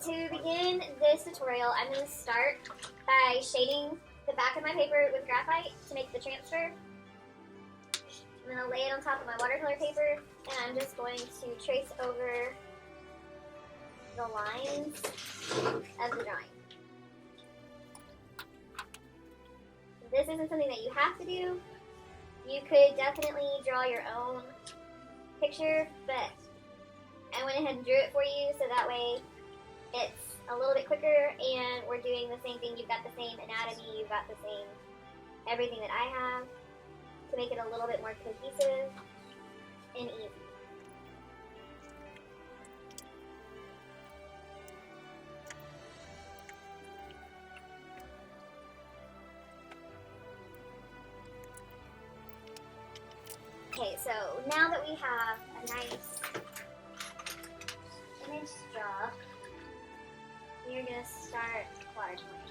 To begin this tutorial, I'm going to start by shading the back of my paper with graphite to make the transfer. I'm going to lay it on top of my watercolor paper, and I'm just going to trace over the lines of the drawing. This isn't something that you have to do. You could definitely draw your own picture, but I went ahead and drew it for you so that way it's a little bit quicker and we're doing the same thing. You've got the same anatomy, you've got the same everything that I have to make it a little bit more cohesive and easy. Okay, so now that we have a nice image draw, we're going to start watercoloring.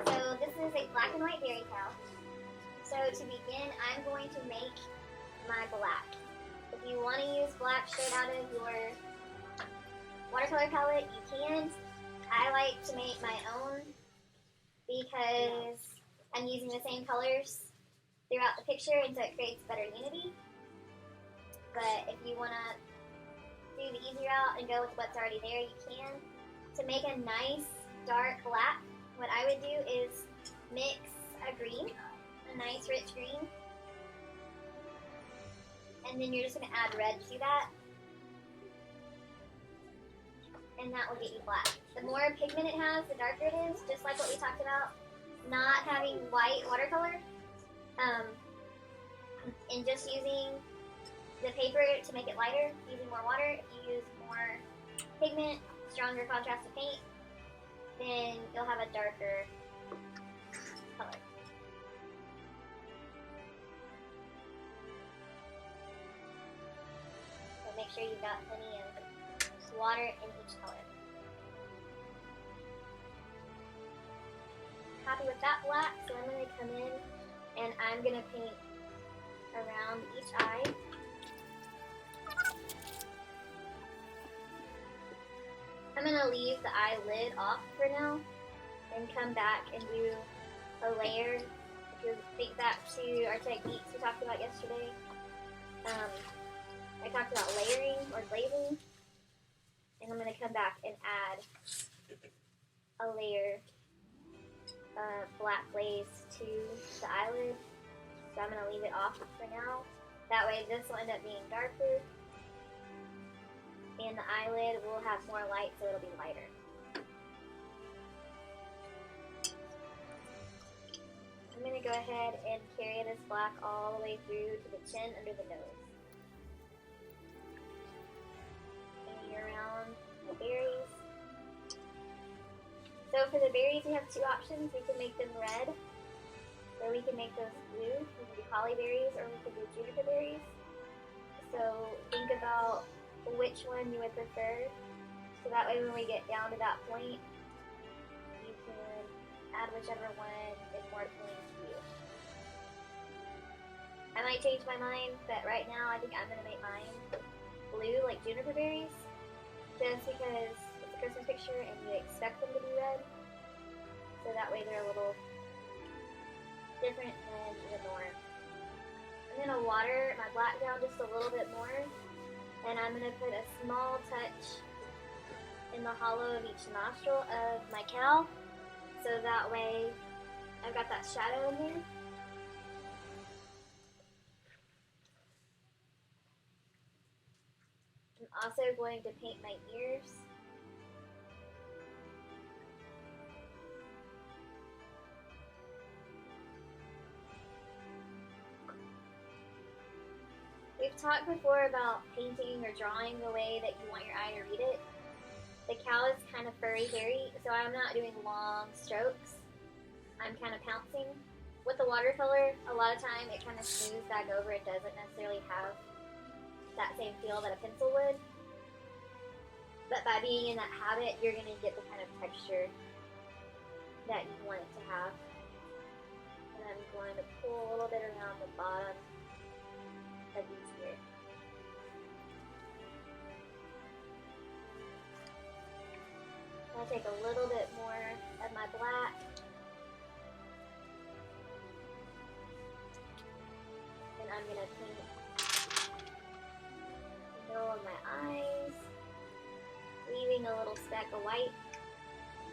So this is a black and white berry cow. So to begin, I'm going to make my black. If you want to use black straight out of your watercolor palette, you can. I like to make my own because I'm using the same colors throughout the picture, and so it creates better unity. But if you want to do the easy route and go with what's already there, you can. To make a nice dark black, what I would do is mix a green, a nice rich green, and then you're just going to add red to that, and that will get you black. The more pigment it has, the darker it is, just like what we talked about, not having white watercolor. And just using the paper to make it lighter, using more water. If you use more pigment, stronger contrast of paint, then you'll have a darker color. So make sure you've got plenty of water in each color. Happy with that black, so I'm going to come in and I'm going to paint around each eye. I'm going to leave the eyelid off for now and come back and do a layer. If you think back to our techniques we talked about yesterday, I talked about layering or glazing, and I'm going to come back and add a layer of black glaze to the eyelid. So I'm going to leave it off for now. That way this will end up being darker, and the eyelid will have more light, so it'll be lighter. I'm going to go ahead and carry this black all the way through to the chin under the nose. Maybe around the berries. So for the berries, we have two options. We can make them red, or we can make those blue. We can do holly berries, or we can do juniper berries. So think about which one you would prefer. So that way when we get down to that point, you can add whichever one is more appealing to you. I might change my mind, but right now I think I'm going to make mine blue, like juniper berries, just because it's a Christmas picture and you expect them to be red. So that way they're a little different than the norm. I'm going to water my black down just a little bit more, and I'm going to put a small touch in the hollow of each nostril of my cow, so that way I've got that shadow in there. I'm also going to paint my ears. We've talked before about painting or drawing the way that you want your eye to read it. The cow is kind of furry, hairy, so I'm not doing long strokes. I'm kind of pouncing. With the watercolor, a lot of time it kind of smooths back over. It doesn't necessarily have that same feel that a pencil would. But by being in that habit, you're going to get the kind of texture that you want it to have. And I'm going to pull a little bit around the bottom of each ear. gonna take a little bit more of my black. And I'm gonna paint the middle of my eyes, leaving a little speck of white.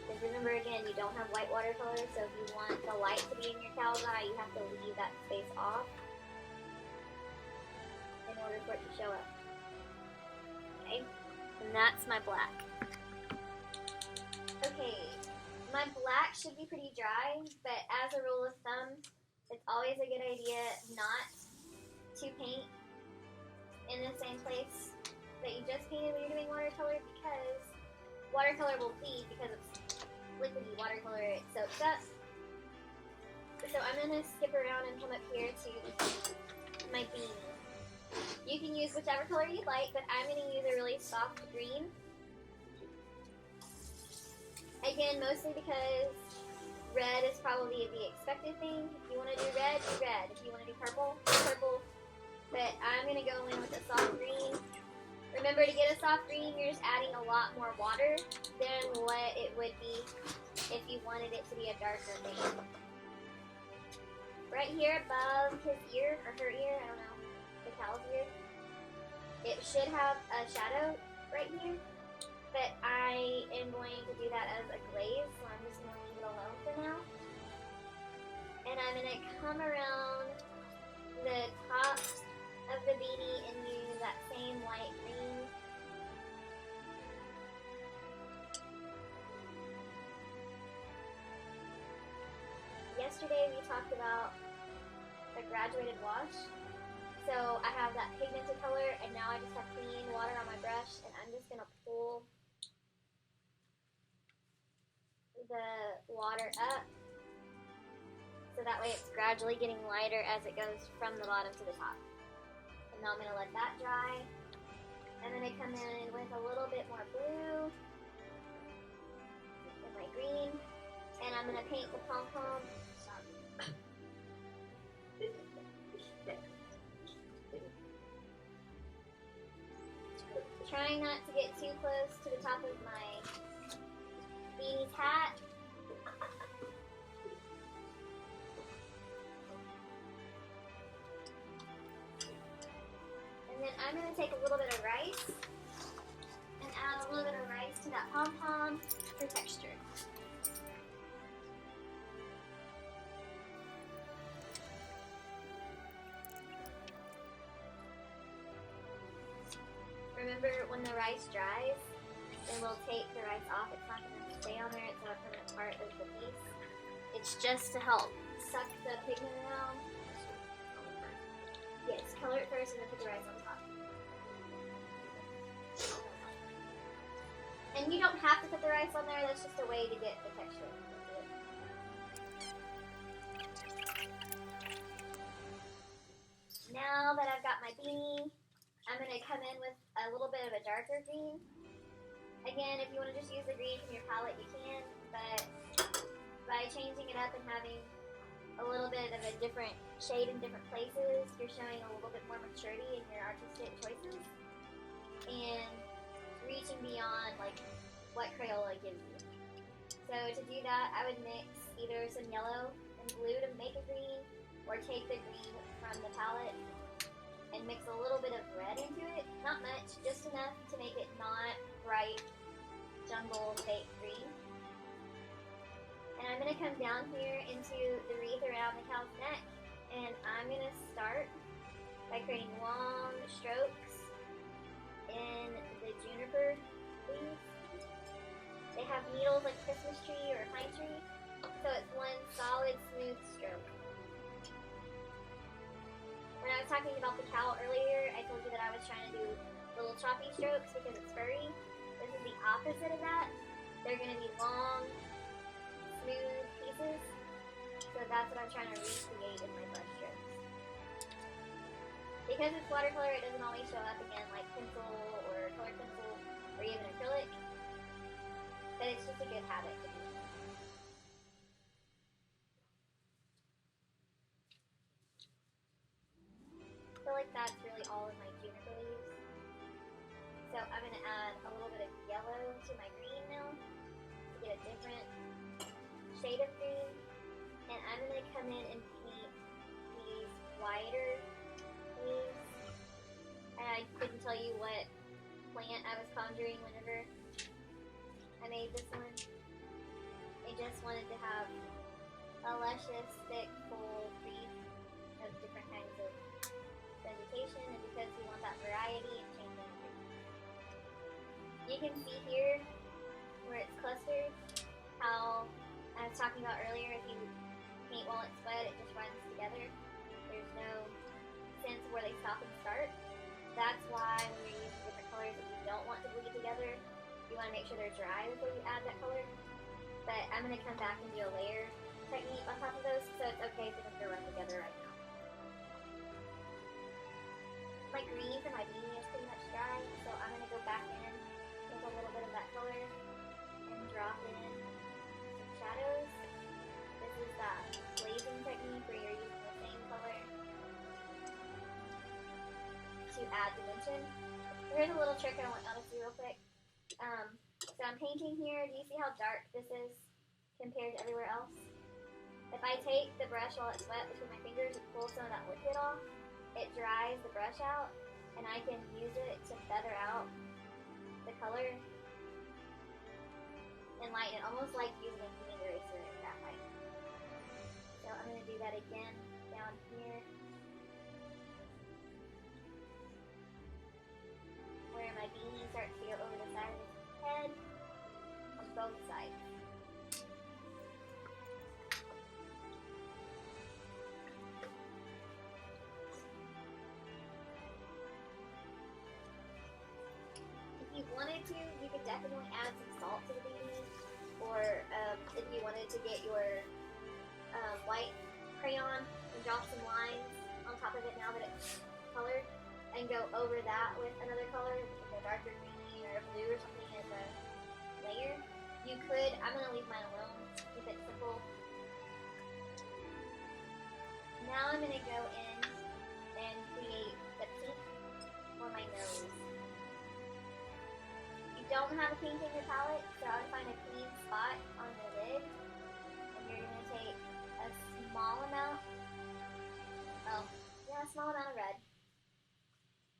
Because remember, again, you don't have white watercolor, so if you want the light to be in your cow's eye, you have to leave that space off in order for it to show up. Okay, and that's my black. Okay, my black should be pretty dry, but as a rule of thumb, it's always a good idea not to paint in the same place that you just painted when you're doing watercolor, because watercolor will bleed because it's liquidy watercolor, it soaks up. So I'm going to skip around and come up here to my beanie. You can use whichever color you like, but I'm going to use a really soft green. Again, mostly because red is probably the expected thing. If you want to do red, do red. If you want to do purple, do purple. But I'm going to go in with a soft green. Remember, to get a soft green, you're just adding a lot more water than what it would be if you wanted it to be a darker green. Right here above his ear, or her ear, I don't know, the cow's ear, it should have a shadow right here, but I am going to do that as a glaze, so I'm just going to leave it alone for now. And I'm going to come around the top of the beanie and use that same light green. Yesterday we talked about a graduated wash. So I have that pigmented color, and now I just have clean water on my brush, and I'm just going to pull the water up so that way it's gradually getting lighter as it goes from the bottom to the top. And now I'm going to let that dry. I'm going to come in with a little bit more blue and my green, and I'm going to paint the pom-pom. Trying not to get too close to the top of my beanie's hat. And then I'm going to take a little bit of rice and add a little bit of rice to that pom-pom for texture. Remember, when the rice dries, then we'll take the rice off. It's not going to stay on there. It's not a permanent part of the piece. It's just to help suck the pigment around. Yes, color it first and then put the rice on top. And you don't have to put the rice on there. That's just a way to get the texture. Now that I've got my beanie, I'm going to come in with a little bit of a darker green. Again, if you want to just use the green from your palette, you can, but by changing it up and having a little bit of a different shade in different places, you're showing a little bit more maturity in your artistic choices and reaching beyond like what Crayola gives you. So to do that, I would mix either some yellow and blue to make a green, or take the green from the palette and mix a little bit of red into it. Not much, just enough to make it not bright jungle fake green. And I'm going to come down here into the wreath around the cow's neck, and I'm going to start by creating long strokes in the juniper leaves. They have needles like Christmas tree or a pine tree, so it's one solid smooth stroke. When I was talking about the cow earlier, I told you that I was trying to do little choppy strokes because it's furry. This is the opposite of that. They're going to be long, smooth pieces. So that's what I'm trying to recreate in my brush strokes. Because it's watercolor, it doesn't always show up again like pencil or colored pencil or even acrylic. But it's just a good habit to do. I feel like that's really all of my juniper leaves. So I'm going to add a little bit of yellow to my green now. different shade of green, and I'm gonna come in and paint these wider leaves. And I couldn't tell you what plant I was conjuring whenever I made this one. I just wanted to have a luscious, thick, full wreath of different kinds of vegetation, and because we want that variety and changing the green. You can see here where it's clustered how I was talking about earlier, if you paint while it's wet, it just runs together. There's no sense where they stop and start. That's why when you're using different colors that you don't want to bleed together, you want to make sure they're dry before you add that color. But I'm going to come back and do a layer technique on top of those, so it's okay for them to run together right now. My green for my beanie is pretty much dry, so I'm going to go back in with a little bit of that color and drop in some shadows. This is that glazing technique where you're using the same color to add dimension. Here's a little trick I want y'all to see real quick. So I'm painting here. Do you see how dark this is compared to everywhere else? If I take the brush while it's wet between my fingers and pull some of that liquid off, it dries the brush out, and I can use it to feather out the color and lighten it, almost like using a heating eraser and graphite. So I'm going to do that again down here, where my beanie starts to go over the side of his head on both sides. If you wanted to, you could definitely add some salt to the beanie, or if you wanted to get your white crayon and draw some lines on top of it now that it's colored, and go over that with another color, like a darker green or a blue or something as a layer. You could. I'm going to leave mine alone, keep it simple. Now I'm going to go in and create the pink for my nose. You don't have a pink in your palette, so I would find a clean spot on the lid, and you're going to take a small amount of red,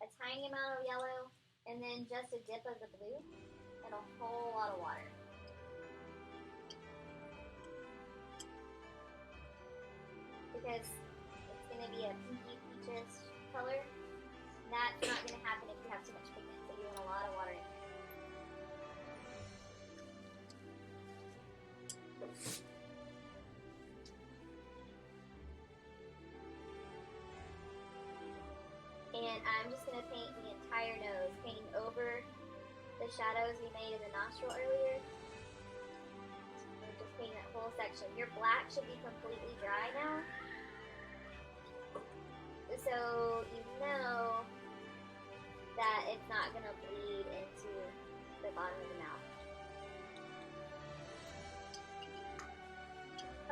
a tiny amount of yellow, and then just a dip of the blue, and a whole lot of water. Because it's going to be a pinky peachish color. That's not going to happen if you have too much pigment, so you want a lot of water in there. And I'm just going to paint the entire nose, painting over the shadows we made in the nostril earlier. And just painting that whole section. Your black should be completely dry now. So you know that it's not going to bleed into the bottom of the mouth.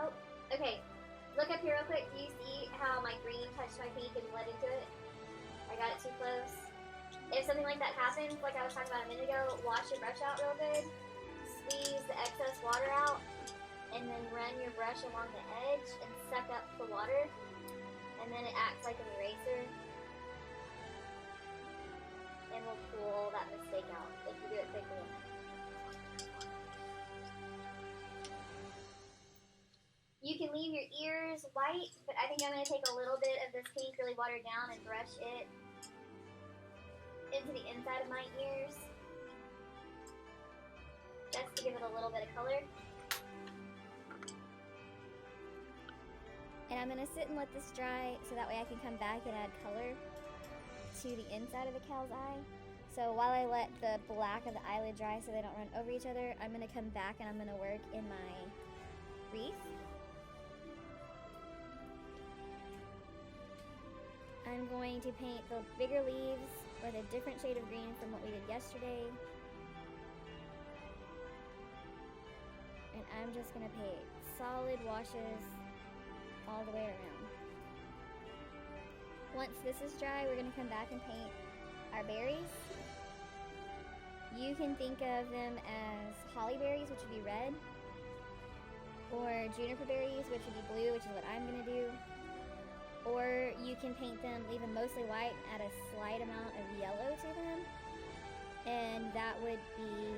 Oh, okay. Look up here real quick. Do you see how my green touched my pink and bled into it? I got it too close. If something like that happens, like I was talking about a minute ago, wash your brush out real good, squeeze the excess water out, and then run your brush along the edge and suck up the water, and then it acts like an eraser, and will pull that mistake out if you do it quickly. You can leave your ears white, but I think I'm going to take a little bit of this pink really watered down and brush it into the inside of my ears, just to give it a little bit of color. And I'm going to sit and let this dry so that way I can come back and add color to the inside of the cow's eye. So while I let the black of the eyelid dry so they don't run over each other, I'm going to come back and I'm going to work in my wreath. I'm going to paint the bigger leaves with a different shade of green from what we did yesterday. And I'm just going to paint solid washes all the way around. Once this is dry, we're going to come back and paint our berries. You can think of them as holly berries, which would be red, or juniper berries, which would be blue, which is what I'm gonna do. Or you can paint them, leave them mostly white, and add a slight amount of yellow to them, and that would be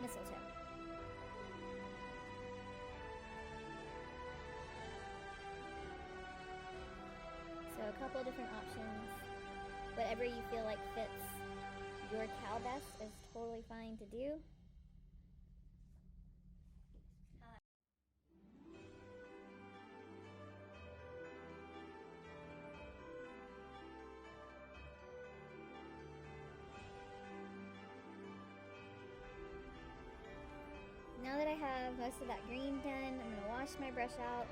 mistletoe. So a couple of different options. Whatever you feel like fits your cow best is totally fine to do. Now that I have most of that green done, I'm gonna wash my brush out.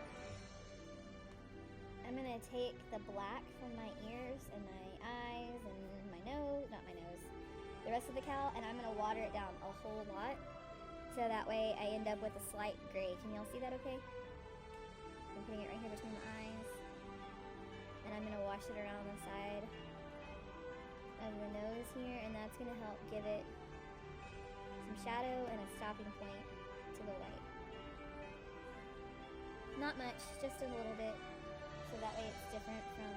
I'm gonna take the black from my ears and my eyes and my nose, not my nose, the rest of the cow, and I'm gonna water it down a whole lot. So that way I end up with a slight gray. Can y'all see that okay? I'm putting it right here between my eyes. And I'm gonna wash it around the side of the nose here, and that's gonna help give it some shadow and a stopping point to the white. Not much, just a little bit, so that way it's different from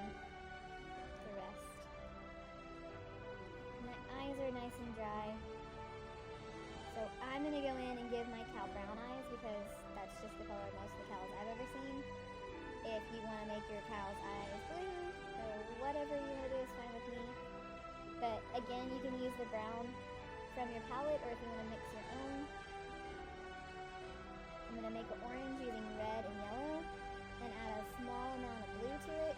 the rest. My eyes are nice and dry, so I'm gonna go in and give my cow brown eyes because that's just the color most of the cows I've ever seen. If you want to make your cow's eyes blue or whatever you want to do is fine with me. But again, you can use the brown from your palette, or if you want to mix your own. I'm going to make an orange using red and yellow and add a small amount of blue to it,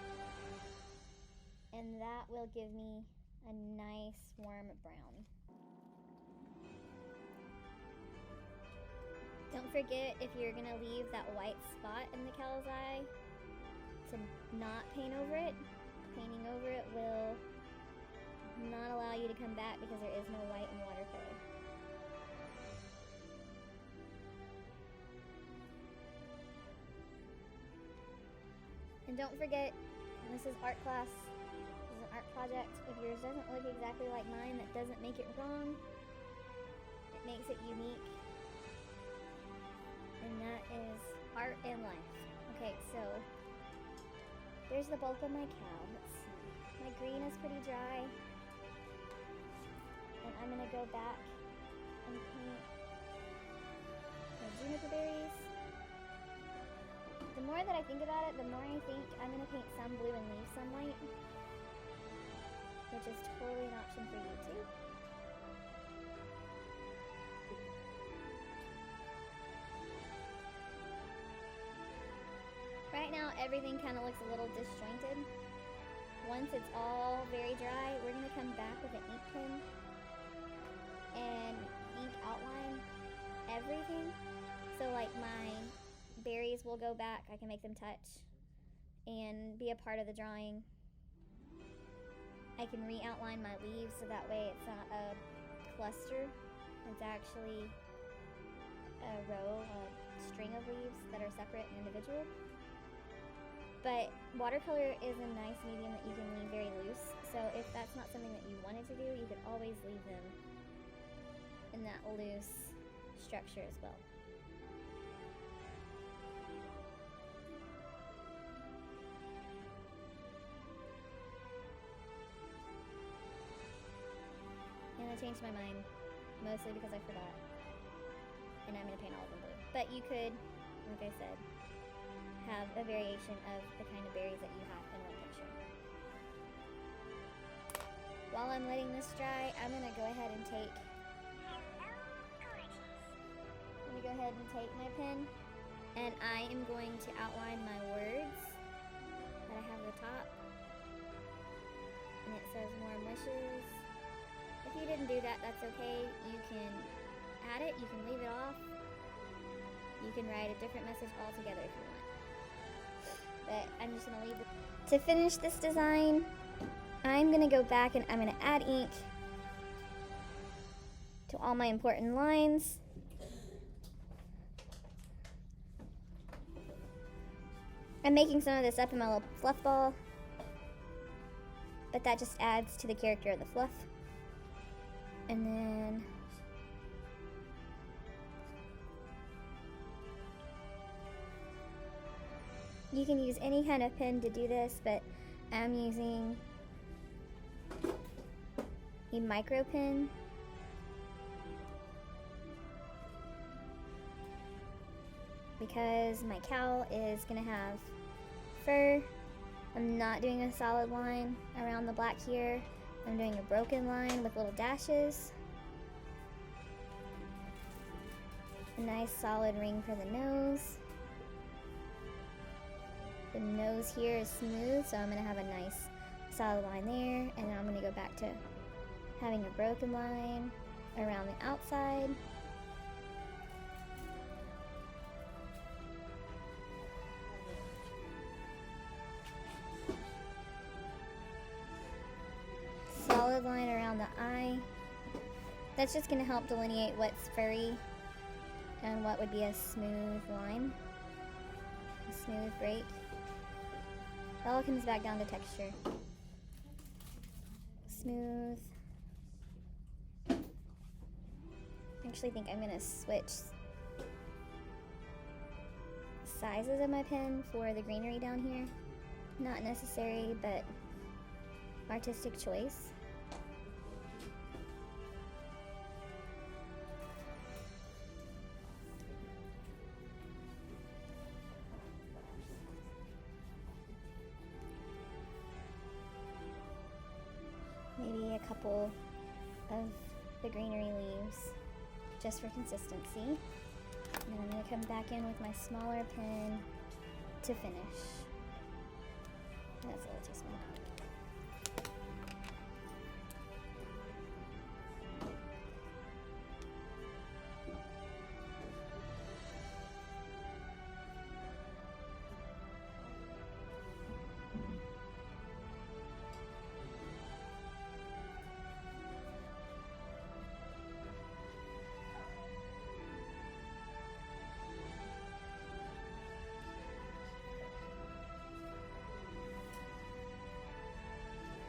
and that will give me a nice warm brown. Don't forget, if you're going to leave that white spot in the cow's eye, to not paint over it. Painting over it will not allow you to come back because there is no white in watercolor. And don't forget, this is art class, this is an art project. If yours doesn't look exactly like mine, that doesn't make it wrong. It makes it unique. And that is art and life. Okay, so there's the bulk of my cow. Let's see. My green is pretty dry. And I'm gonna go back and paint my juniper berries. The more that I think about it, the more I think I'm gonna paint some blue and leave some white, which is totally an option for you too. Right now, everything kind of looks a little disjointed. Once it's all very dry, we're gonna come back with an ink pen and ink outline everything. So like my berries will go back, I can make them touch and be a part of the drawing. I can re-outline my leaves so that way it's not a cluster, it's actually a row, a string of leaves that are separate and individual. But watercolor is a nice medium that you can leave very loose, so if that's not something that you wanted to do, you could always leave them in that loose structure as well. And I changed my mind, mostly because I forgot, and I'm going to paint all of them blue. But you could, like I said, have a variation of the kind of berries that you have in one picture. While I'm letting this dry, I'm gonna go ahead and take my pen, and I am going to outline my words that I have at the top. And it says warm wishes. If you didn't do that, that's okay. You can add it, you can leave it off. You can write a different message altogether if you want. But I'm just going to leave it. To finish this design, I'm going to go back and I'm going to add ink to all my important lines. I'm making some of this up in my little fluff ball, but that just adds to the character of the fluff. And then You can use any kind of pen to do this, but I'm using a micro pen. Because my cow is gonna have fur. I'm not doing a solid line around the black here. I'm doing a broken line with little dashes. A nice solid ring for the nose. The nose here is smooth, so I'm gonna have a nice solid line there, and then I'm gonna go back to having a broken line around the outside. Solid line around the eye. That's just going to help delineate what's furry and what would be a smooth line. A smooth break. It all comes back down to texture. Smooth. I actually think I'm going to switch sizes of my pen for the greenery down here. Not necessary, but artistic choice. Maybe a couple of the greenery leaves just for consistency. And then I'm going to come back in with my smaller pen to finish. That's a little too small.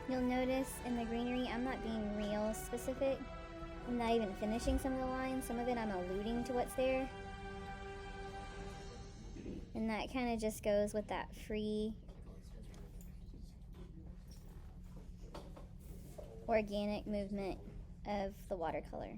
You'll notice in the greenery, I'm not being real specific. I'm not even finishing some of the lines. Some of it I'm alluding to what's there. And that kind of just goes with that free, organic movement of the watercolor.